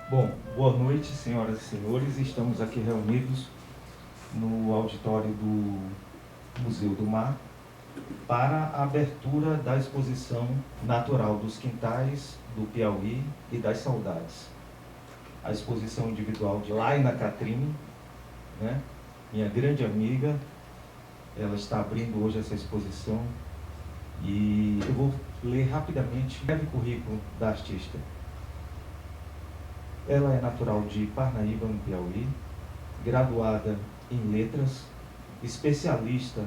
Bom, boa noite, senhoras e senhores. Estamos aqui reunidos no auditório do Museu do Mar para a abertura da exposição Natural dos Quintais do Piauí e das Saudades. A exposição individual de Laina Catrine, né? Minha grande amiga, ela está abrindo hoje essa exposição e eu vou ler rapidamente o breve currículo da artista. Ela é natural de Parnaíba, no Piauí, graduada em Letras, especialista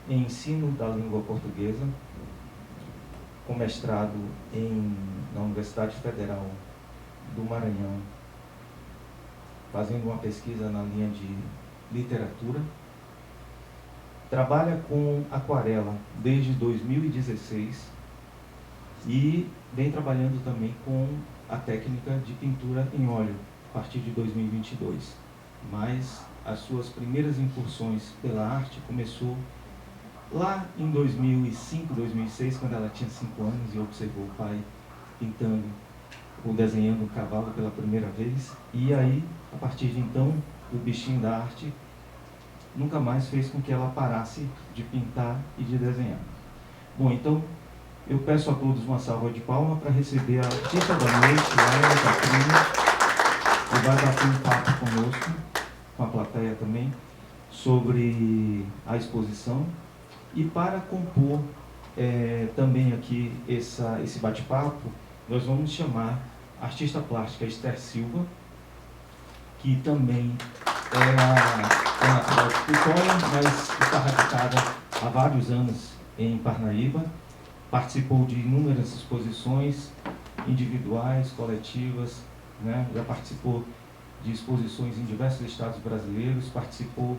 em ensino da língua portuguesa, com mestrado na Universidade Federal do Maranhão, fazendo uma pesquisa na linha de literatura. Trabalha com aquarela desde 2016 e vem trabalhando também com a técnica de pintura em óleo a partir de 2022. Mas as suas primeiras incursões pela arte começou lá em 2005, 2006, quando ela tinha 5 anos e observou o pai pintando ou desenhando um cavalo pela primeira vez. E aí, a partir de então, o bichinho da arte nunca mais fez com que ela parasse de pintar e de desenhar. Bom, então, eu peço a todos uma salva de palmas para receber a artista da noite, Laina Catrine, que vai bater um papo conosco, com a plateia também, sobre a exposição. E para compor também aqui esse bate-papo, nós vamos chamar a artista plástica Esther Silva, que também é natural de Vitória, mas está radicada há vários anos em Parnaíba. Participou de inúmeras exposições individuais, coletivas, né? Já participou de exposições em diversos estados brasileiros, participou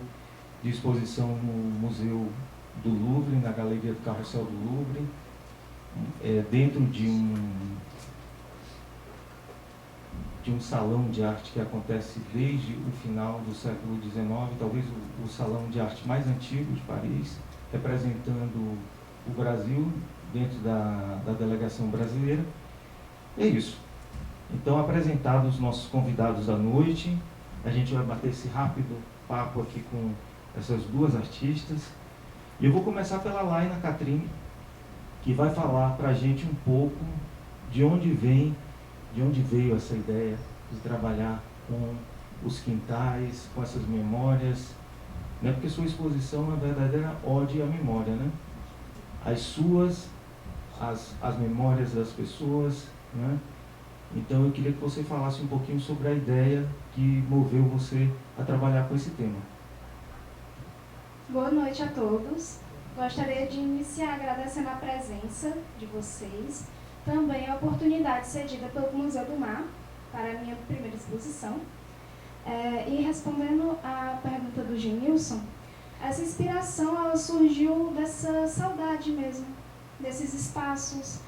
de exposição no Museu do Louvre, na Galeria do Carrossel do Louvre, dentro de um salão de arte que acontece desde o final do século XIX, talvez o salão de arte mais antigo de Paris, representando o Brasil dentro da delegação brasileira. É isso. Então, apresentados os nossos convidados da noite, a gente vai bater esse rápido papo aqui com essas duas artistas. E eu vou começar pela Laina Catrine, que vai falar para a gente um pouco de onde veio essa ideia de trabalhar com os quintais, com essas memórias, né? Porque sua exposição é uma verdadeira ode à memória, né? As suas, as memórias das pessoas, né? Então eu queria que você falasse um pouquinho sobre a ideia que moveu você a trabalhar com esse tema. Boa noite a todos. Gostaria de iniciar agradecendo a presença de vocês, também a oportunidade cedida pelo Museu do Mar para a minha primeira exposição. E respondendo à pergunta do Genilson, essa inspiração ela surgiu dessa saudade mesmo, desses espaços,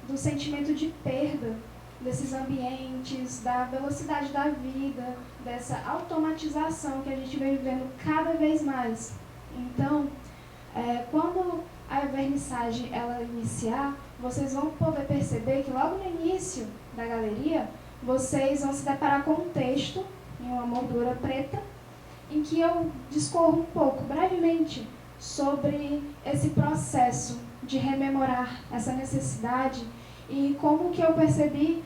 do sentimento de perda, desses ambientes, da velocidade da vida, dessa automatização que a gente vem vivendo cada vez mais. Então, quando a vernissagem ela iniciar, vocês vão poder perceber que logo no início da galeria, vocês vão se deparar com um texto em uma moldura preta, em que eu discorro um pouco, brevemente, sobre esse processo de rememorar essa necessidade e como que eu percebi,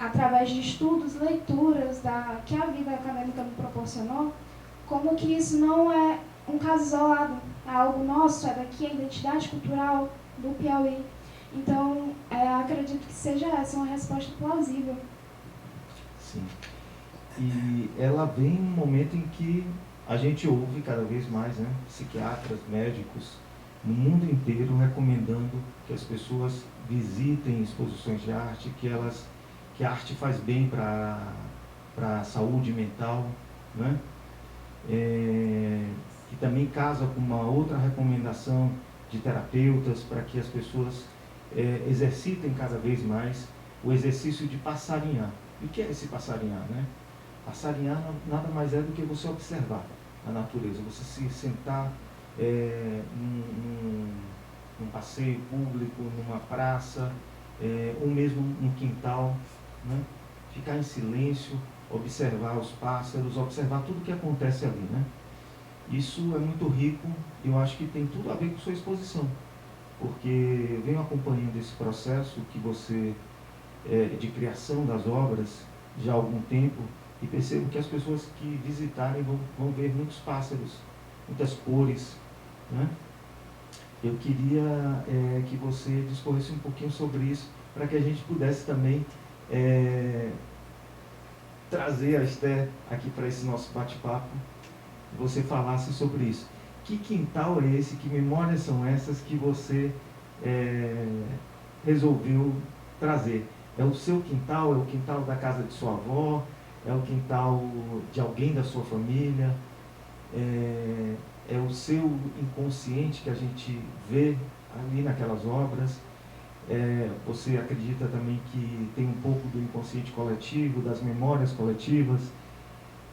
através de estudos, leituras que a vida acadêmica me proporcionou, como que isso não é um caso isolado, é algo nosso, é daqui a identidade cultural do Piauí. Então, acredito que seja essa uma resposta plausível. Sim. E ela vem num momento em que a gente ouve cada vez mais, né, psiquiatras, médicos, no mundo inteiro recomendando que as pessoas visitem exposições de arte, que a arte faz bem para a saúde mental, né? Que também casa com uma outra recomendação de terapeutas para que as pessoas exercitem cada vez mais o exercício de passarinhar. E o que é esse passarinhar, né? Passarinhar nada mais é do que você observar a natureza, você se sentar num passeio público, numa praça, ou mesmo num quintal, né? ficar em silêncio, observar os pássaros, observar tudo que acontece ali, né? Isso é muito rico e eu acho que tem tudo a ver com sua exposição, porque eu venho acompanhando esse processo que você, de criação das obras, já há algum tempo, e percebo que as pessoas que visitarem vão ver muitos pássaros, muitas cores, né? Eu queria que você discorresse um pouquinho sobre isso, para que a gente pudesse também trazer a Esther aqui para esse nosso bate-papo, que você falasse sobre isso. Que quintal é esse, que memórias são essas que você resolveu trazer? É o seu quintal, é o quintal da casa de sua avó, é o quintal de alguém da sua família, é o seu inconsciente que a gente vê ali naquelas obras. Você acredita também que tem um pouco do inconsciente coletivo, das memórias coletivas?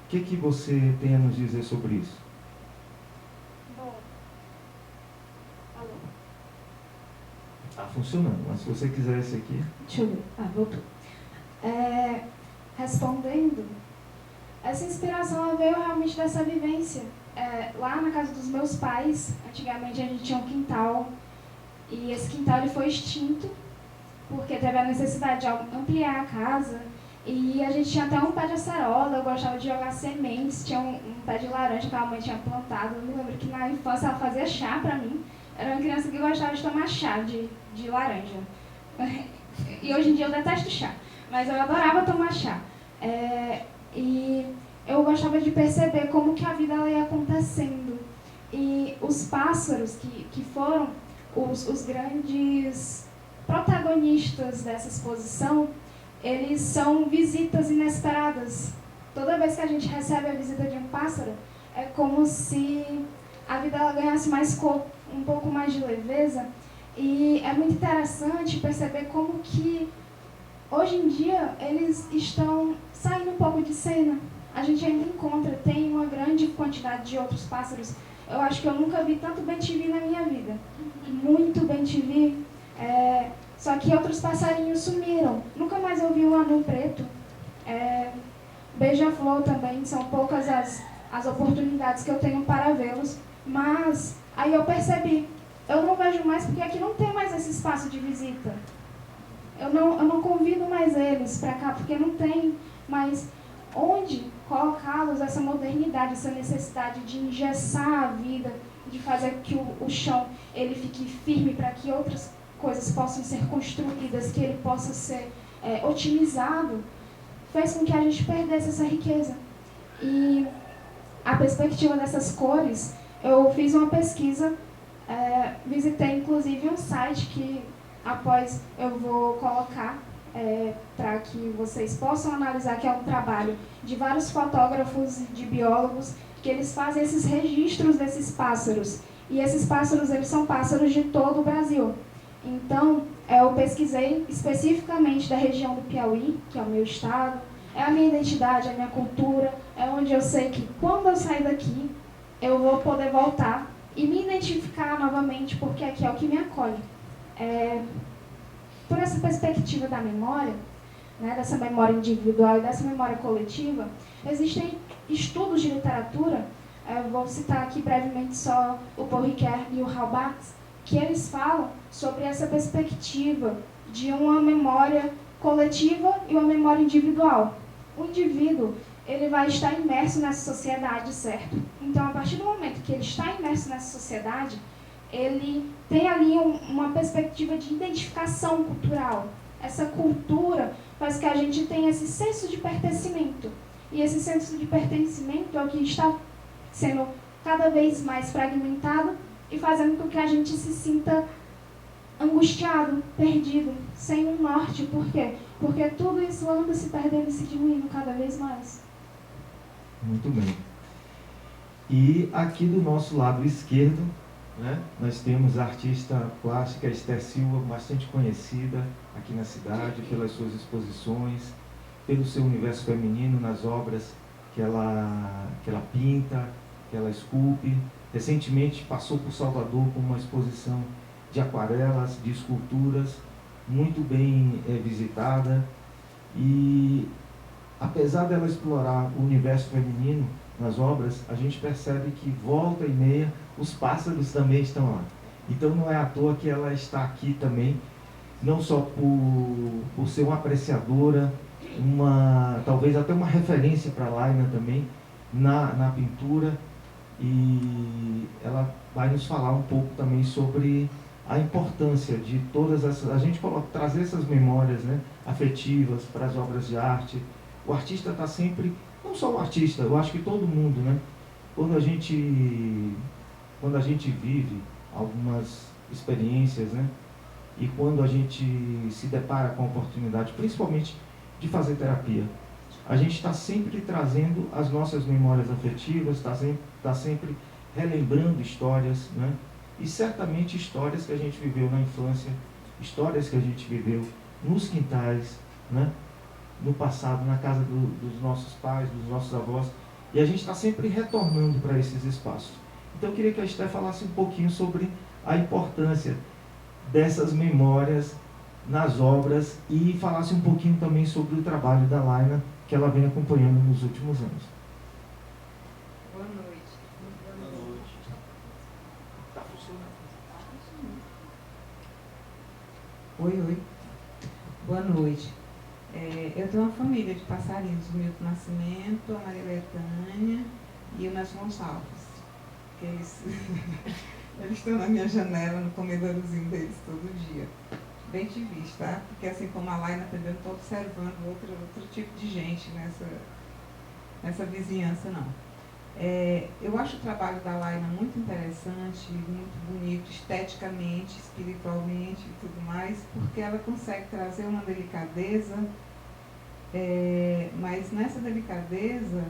O que você tem a nos dizer sobre isso? Bom, alô? Está funcionando, mas se você quiser esse aqui... Deixa eu ver. Voltou. Respondendo, essa inspiração veio realmente dessa vivência. Lá na casa dos meus pais, antigamente a gente tinha um quintal, e esse quintal ele foi extinto, porque teve a necessidade de ampliar a casa, e a gente tinha até um pé de acerola, eu gostava de jogar sementes, tinha um pé de laranja que a mãe tinha plantado. Eu me lembro que na infância ela fazia chá para mim, era uma criança que gostava de tomar chá de laranja. E hoje em dia eu detesto chá, mas eu adorava tomar chá. E eu gostava de perceber como que a vida ela ia acontecendo. E os pássaros que foram os grandes protagonistas dessa exposição, eles são visitas inesperadas. Toda vez que a gente recebe a visita de um pássaro, é como se a vida ela ganhasse mais cor, um pouco mais de leveza. E é muito interessante perceber como que, hoje em dia, eles estão saindo um pouco de cena. A gente ainda tem uma grande quantidade de outros pássaros. Eu acho que eu nunca vi tanto bem-te-vi na minha vida. Muito bem-te-vi. Só que outros passarinhos sumiram. Nunca mais eu vi um anu preto. Beija-flor também, são poucas as oportunidades que eu tenho para vê-los. Mas aí eu percebi, eu não vejo mais porque aqui não tem mais esse espaço de visita. Eu não convido mais eles para cá porque não tem mais onde colocá-los, essa modernidade, essa necessidade de engessar a vida, de fazer que o chão ele fique firme para que outras coisas possam ser construídas, que ele possa ser otimizado, fez com que a gente perdesse essa riqueza. E a perspectiva dessas cores, eu fiz uma pesquisa, visitei inclusive um site que após eu vou colocar para que vocês possam analisar, que é um trabalho de vários fotógrafos, de biólogos, que eles fazem esses registros desses pássaros. E esses pássaros, eles são pássaros de todo o Brasil. Então, eu pesquisei especificamente da região do Piauí, que é o meu estado, é a minha identidade, é a minha cultura, é onde eu sei que quando eu sair daqui, eu vou poder voltar e me identificar novamente, porque aqui é o que me acolhe. Por essa perspectiva da memória, né, dessa memória individual e dessa memória coletiva, existem estudos de literatura, vou citar aqui brevemente só o Paul Ricoeur e o Hal Barks, que eles falam sobre essa perspectiva de uma memória coletiva e uma memória individual. O indivíduo, ele vai estar imerso nessa sociedade, certo? Então, a partir do momento que ele está imerso nessa sociedade, ele tem ali uma perspectiva de identificação cultural. Essa cultura faz que a gente tenha esse senso de pertencimento. E esse senso de pertencimento é o que está sendo cada vez mais fragmentado e fazendo com que a gente se sinta angustiado, perdido, sem um norte. Por quê? Porque tudo isso anda se perdendo e se diminuindo cada vez mais. Muito bem. E aqui do nosso lado esquerdo, né, nós temos a artista plástica Esther Silva, bastante conhecida aqui na cidade pelas suas exposições, pelo seu universo feminino nas obras que ela pinta, que ela esculpe. Recentemente passou por Salvador com uma exposição de aquarelas, de esculturas, muito bem visitada. E apesar dela explorar o universo feminino nas obras, a gente percebe que volta e meia os pássaros também estão lá. Então não é à toa que ela está aqui também, não só por ser uma apreciadora, talvez até uma referência para a Laina também na pintura, e ela vai nos falar um pouco também sobre a importância de todas essas, a gente trazer essas memórias, né, afetivas para as obras de arte. O artista está sempre, não só o artista, eu acho que todo mundo, né, quando a gente vive algumas experiências, né, e quando a gente se depara com a oportunidade, principalmente de fazer terapia, a gente está sempre trazendo as nossas memórias afetivas, está sempre relembrando histórias, né? E certamente histórias que a gente viveu na infância, histórias que a gente viveu nos quintais, né? No passado, na casa dos nossos pais, dos nossos avós, e a gente está sempre retornando para esses espaços. Então eu queria que a Esté falasse um pouquinho sobre a importância dessas memórias nas obras e falasse um pouquinho também sobre o trabalho da Laina, que ela vem acompanhando nos últimos anos. Boa noite. Boa noite. Está funcionando? Oi. Boa noite. Eu tenho uma família de passarinhos, o Milton Nascimento, a Maria Letânia e o Nelson Gonçalves. Que eles estão na minha janela, no comedorozinho deles todo dia. Bem te visto, tá? Porque assim como a Laina também, não estou observando outro tipo de gente nessa vizinhança, não. Eu acho o trabalho da Laina muito interessante, muito bonito, esteticamente, espiritualmente e tudo mais, porque ela consegue trazer uma delicadeza, mas nessa delicadeza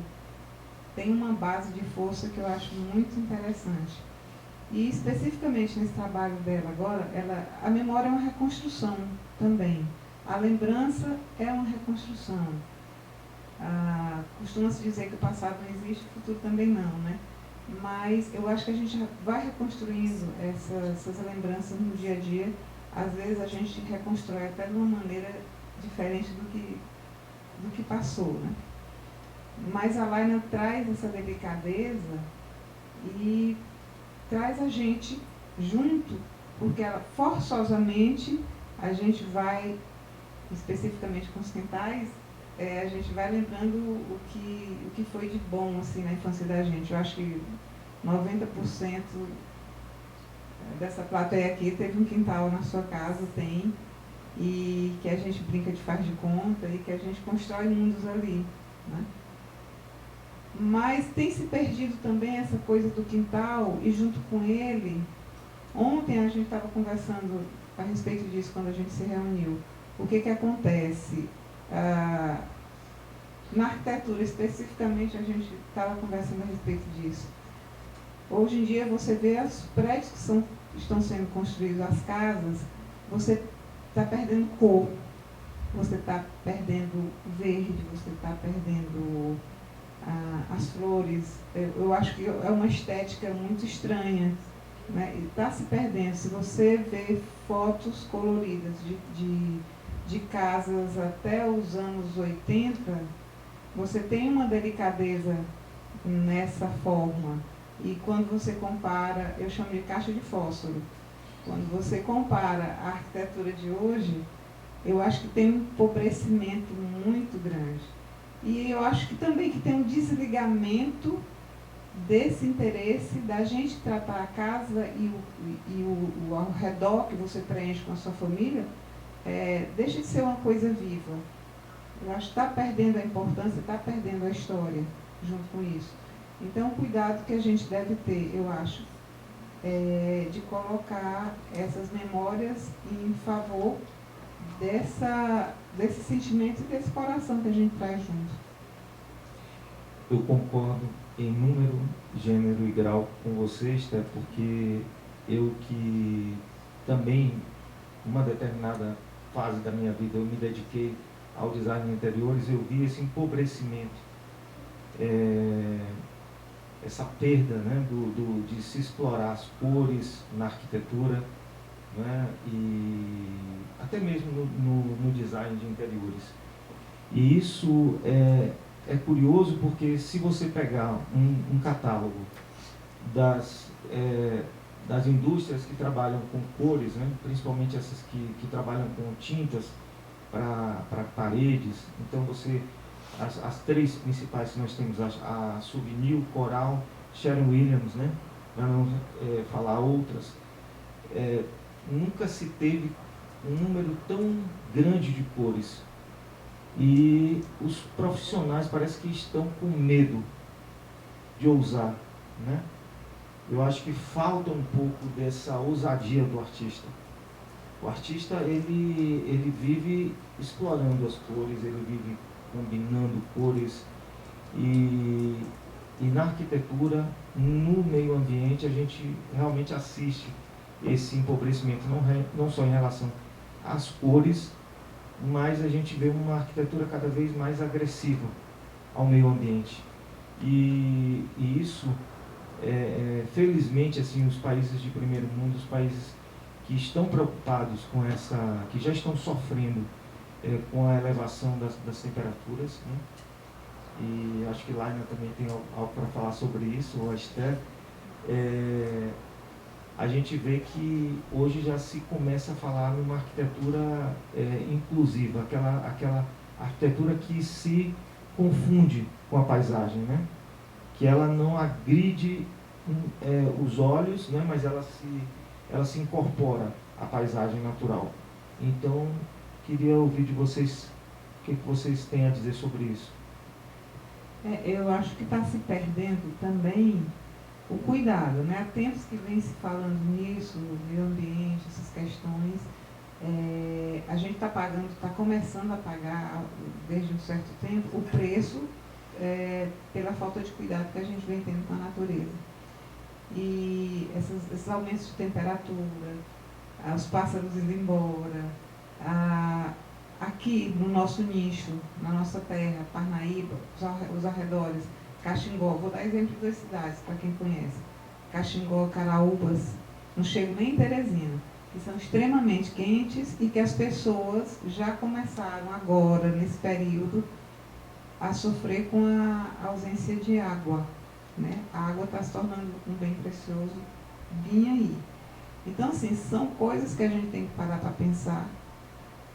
tem uma base de força que eu acho muito interessante. E especificamente nesse trabalho dela agora, a memória é uma reconstrução também. A lembrança é uma reconstrução. Costuma-se dizer que o passado não existe, o futuro também não, né? Mas eu acho que a gente vai reconstruindo essas lembranças no dia a dia. Às vezes a gente reconstrói até de uma maneira diferente do que passou, né? Mas a Laina traz essa delicadeza e traz a gente junto, porque ela, forçosamente a gente vai, especificamente com os quintais, a gente vai lembrando o que foi de bom assim, na infância da gente. Eu acho que 90% dessa plateia aqui teve um quintal na sua casa, tem, e que a gente brinca de faz de conta e que a gente constrói mundos ali, né? Mas tem se perdido também essa coisa do quintal, e junto com ele, ontem a gente estava conversando a respeito disso quando a gente se reuniu. O que acontece? Na arquitetura, especificamente, a gente estava conversando a respeito disso. Hoje em dia, você vê os prédios que estão sendo construídos, as casas, você está perdendo cor, você está perdendo verde, você está perdendo as flores. Eu acho que é uma estética muito estranha, né? E está se perdendo. Se você vê fotos coloridas de casas até os anos 80, você tem uma delicadeza nessa forma. E quando você compara, eu chamo de caixa de fósforo, quando você compara a arquitetura de hoje, eu acho que tem um empobrecimento muito grande. E eu acho que também que tem um desligamento desse interesse da gente tratar a casa e o ao redor que você preenche com a sua família, deixa de ser uma coisa viva. Eu acho que está perdendo a importância, está perdendo a história junto com isso. Então, o cuidado que a gente deve ter, eu acho, de colocar essas memórias em favor desse sentimento e desse coração que a gente traz junto. Eu concordo em número, gênero e grau com vocês, até porque eu que também, uma determinada fase da minha vida, eu me dediquei ao design de interiores, eu vi esse empobrecimento, essa perda, né, de se explorar as cores na arquitetura, né, e até mesmo no design de interiores. E isso é curioso porque se você pegar um catálogo das indústrias que trabalham com cores, né, principalmente essas que trabalham com tintas para paredes, então as três principais que nós temos, a Souvenir, Coral, Sherwin-Williams, né, para não falar outras, nunca se teve um número tão grande de cores. E os profissionais parece que estão com medo de ousar, né? Eu acho que falta um pouco dessa ousadia do artista. O artista, ele vive explorando as cores, ele vive combinando cores e na arquitetura, no meio ambiente, a gente realmente assiste esse empobrecimento, não só em relação às cores, mas a gente vê uma arquitetura cada vez mais agressiva ao meio ambiente. E isso, felizmente, assim, os países de primeiro mundo, os países que estão preocupados com que já estão sofrendo com a elevação das temperaturas, né? E acho que Laina também tem algo para falar sobre isso, ou a Esther, a gente vê que hoje já se começa a falar numa arquitetura inclusiva, aquela arquitetura que se confunde com a paisagem, né? Que ela não agride os olhos, né? Mas ela se incorpora à paisagem natural. Então, queria ouvir de vocês o que vocês têm a dizer sobre isso. Eu acho que está se perdendo também o cuidado, né? Há tempos que vem se falando nisso, no meio ambiente, essas questões. A gente está começando a pagar, desde um certo tempo, o preço pela falta de cuidado que a gente vem tendo com a natureza. E esses aumentos de temperatura, os pássaros indo embora, aqui no nosso nicho, na nossa terra, Parnaíba, os arredores, Caxingó, vou dar exemplo de 2 cidades, para quem conhece, Caxingó, Caraúbas, não chego nem em Teresina, que são extremamente quentes e que as pessoas já começaram agora, nesse período, a sofrer com a ausência de água, né? A água está se tornando um bem precioso, vinha aí. Então, assim, são coisas que a gente tem que parar para pensar,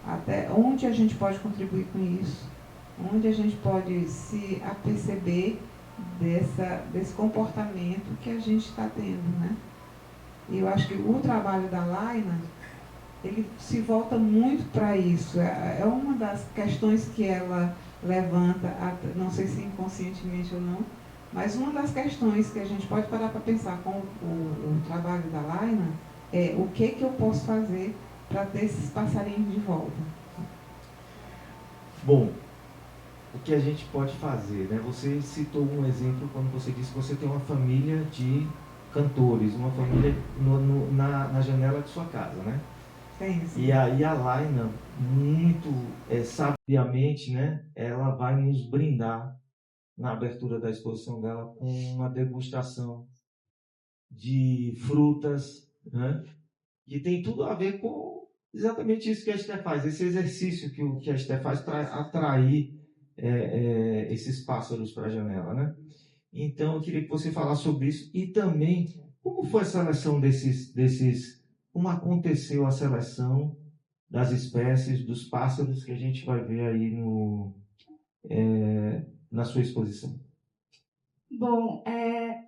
até onde a gente pode contribuir com isso, onde a gente pode se aperceber desse comportamento que a gente está tendo, né? E eu acho que o trabalho da Laina, ele se volta muito para isso. É uma das questões que ela levanta, não sei se inconscientemente ou não, mas uma das questões que a gente pode parar para pensar com o trabalho da Laina é o que eu posso fazer para ter esses passarinhos de volta. Bom, o que a gente pode fazer, né? Você citou um exemplo quando você disse que você tem uma família de cantores, uma família na janela de sua casa, né? Sim. E aí a Laina, muito sabiamente, né? Ela vai nos brindar na abertura da exposição dela com uma degustação de frutas, né? E tem tudo a ver com exatamente isso que a Esther faz, esse exercício que a Esther faz para atrair esses pássaros para a janela, né? Então, eu queria que você falasse sobre isso e também como foi a seleção como aconteceu a seleção das espécies, dos pássaros que a gente vai ver aí na sua exposição. Bom, é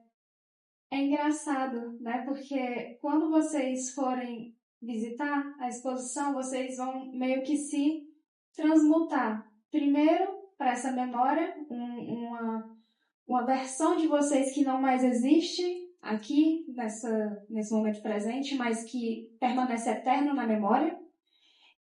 engraçado, né? Porque quando vocês forem visitar a exposição, vocês vão meio que se transmutar. Primeiro, para essa memória, uma versão de vocês que não mais existe aqui, nesse momento presente, mas que permanece eterno na memória.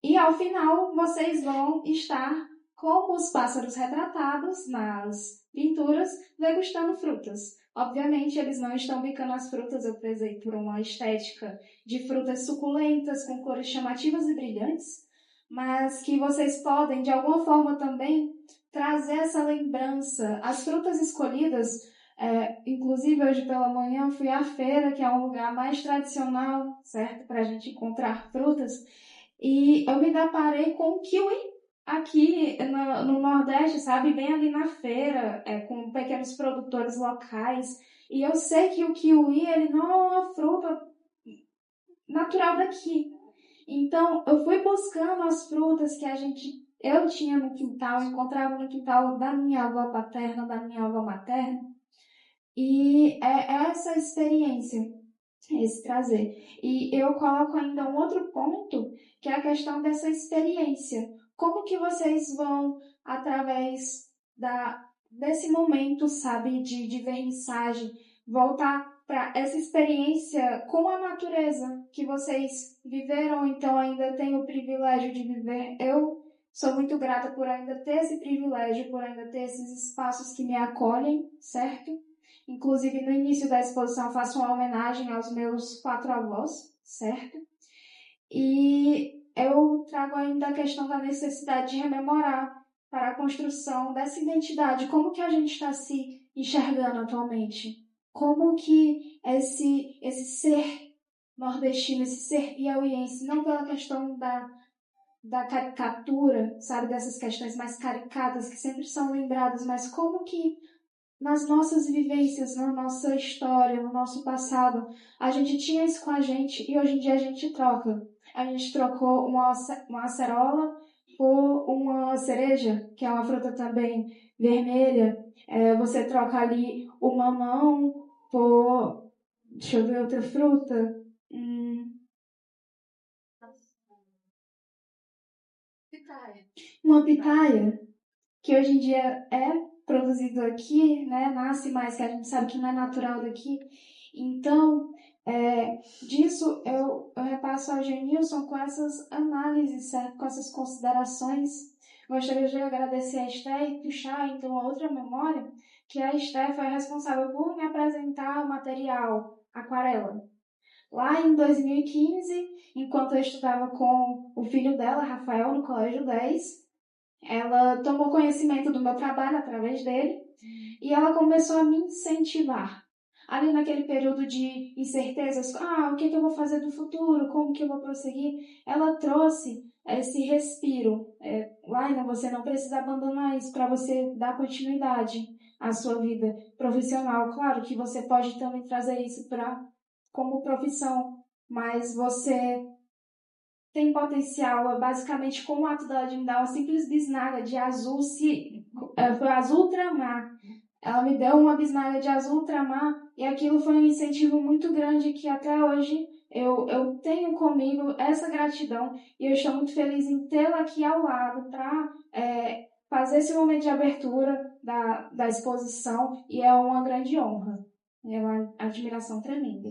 E ao final, vocês vão estar como os pássaros retratados nas pinturas, degustando frutas. Obviamente, eles não estão bicando as frutas, eu prezei por uma estética de frutas suculentas, com cores chamativas e brilhantes, mas que vocês podem, de alguma forma também, trazer essa lembrança. As frutas escolhidas, inclusive hoje pela manhã eu fui à feira, que é um lugar mais tradicional, certo? Para a gente encontrar frutas, e eu me deparei com o kiwi aqui no Nordeste, sabe, bem ali na feira, com pequenos produtores locais. E eu sei que o kiwi, ele não é uma fruta natural daqui. Então, eu fui buscando as frutas que eu tinha no quintal, encontrava no quintal da minha avó paterna, da minha avó materna. E é essa experiência, esse trazer. E eu coloco ainda um outro ponto, que é a questão dessa experiência. Como que vocês vão, através desse momento, sabe, de vernissagem, voltar para essa experiência com a natureza que vocês viveram, então ainda têm o privilégio de viver? Eu sou muito grata por ainda ter esse privilégio, por ainda ter esses espaços que me acolhem, certo? Inclusive, no início da exposição, faço uma homenagem aos meus 4 avós, certo? E eu trago ainda a questão da necessidade de rememorar para a construção dessa identidade. Como que a gente está se enxergando atualmente? Como que esse ser nordestino, esse ser piauiense, não pela questão da caricatura, sabe, dessas questões mais caricatas que sempre são lembradas, mas como que nas nossas vivências, na nossa história, no nosso passado, a gente tinha isso com a gente e hoje em dia a gente troca. A gente trocou uma acerola por uma cereja, que é uma fruta também vermelha. Você troca ali o mamão por... Deixa eu ver outra fruta. Uma pitaia, que hoje em dia é produzido aqui, né? Nasce mais, que a gente sabe que não é natural daqui. Então, disso eu repasso ao Genilson com essas análises, certo? Com essas considerações. Gostaria de agradecer a Esté e puxar, então, a outra memória, que a Esté foi responsável por me apresentar o material aquarela. Lá em 2015, enquanto eu estudava com o filho dela, Rafael, no Colégio 10, ela tomou conhecimento do meu trabalho através dele e ela começou a me incentivar. Ali naquele período de incertezas, o que eu vou fazer no futuro, como que eu vou prosseguir, ela trouxe esse respiro. Laina, você não precisa abandonar isso para você dar continuidade à sua vida profissional. Claro que você pode também trazer isso como profissão, mas você tem potencial. Basicamente, com o ato dela de me dar uma simples bisnaga de azul, foi azul ultramar. Ela me deu uma bisnaga de azul ultramar e aquilo foi um incentivo muito grande que até hoje eu tenho comigo essa gratidão e eu estou muito feliz em tê-la aqui ao lado para fazer esse momento de abertura da exposição e é uma grande honra. É uma admiração tremenda.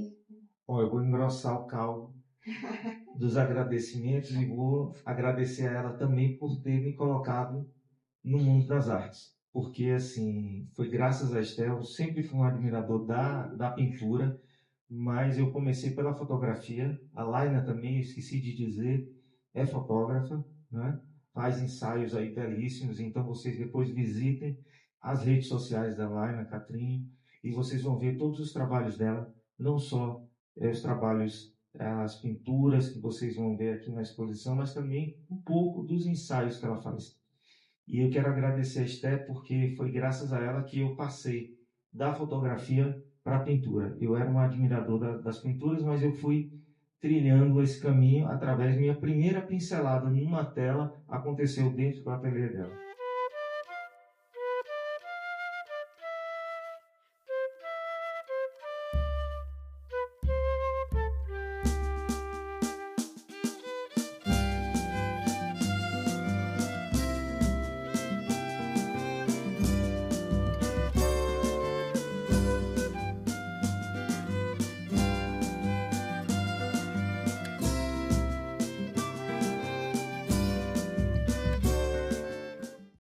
Bom, eu vou engrossar o caldo dos agradecimentos e vou agradecer a ela também por ter me colocado no mundo das artes. Porque, assim, foi graças a Estel, eu sempre fui um admirador da pintura, mas eu comecei pela fotografia. A Laina também, eu esqueci de dizer, é fotógrafa, né? Faz ensaios aí belíssimos, então vocês depois visitem as redes sociais da Laina, Catrinho, e vocês vão ver todos os trabalhos dela, não só os trabalhos, as pinturas que vocês vão ver aqui na exposição, mas também um pouco dos ensaios que ela faz. E eu quero agradecer a Esté porque foi graças a ela que eu passei da fotografia para a pintura. Eu era um admirador das pinturas, mas eu fui trilhando esse caminho através da minha primeira pincelada numa tela, aconteceu dentro do ateliê dela.